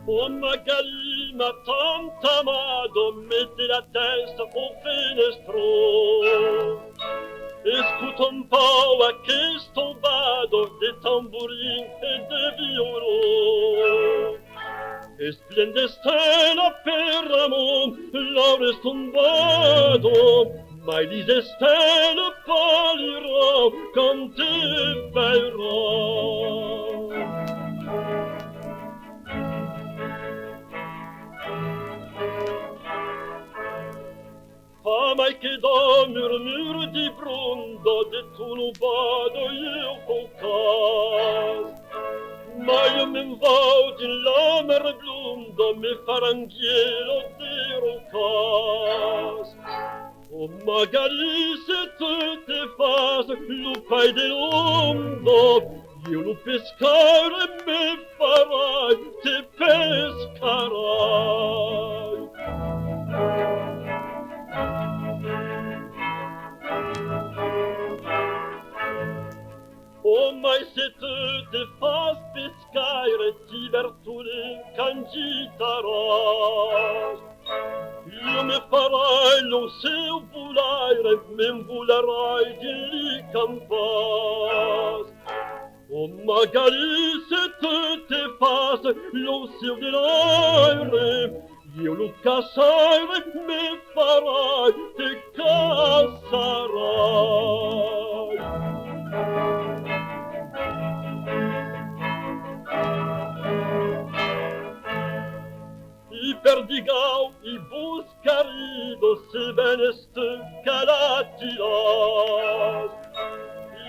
Oh Magali, ma tante amado, mettez la testa au fenestro. Escuta un po' a questo vado de tamburin e de violon. E splende stella per amor, laures tombado, ma Elise stelle pallirò quand te verrò. Mai che do murmur di brondo de tu non vado io col cas. Ma io me vado in la mer blonda me faranghielo di rocas. O magari se tu te fas lupai dell'ondo, io lo pescare me farai, te pescarai. Oh, mai se tu te fas pescare, ti vertule cangitaràs. Io me farai lo seu volaire, men volerai di lì campàs. Oh, magari se tu te fas lo seu dell'aire, io lo cassare, me farai, te cassarai. I perdigau, i buscarido, se beneste calatilas.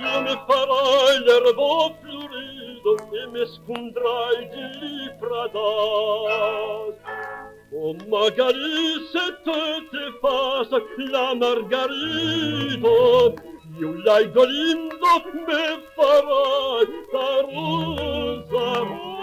Io me farai l'erbo florido e me scundrai di lì pradas. Oh, magari se tu te fas la margarido, io l'ai golindo me farai da rosa.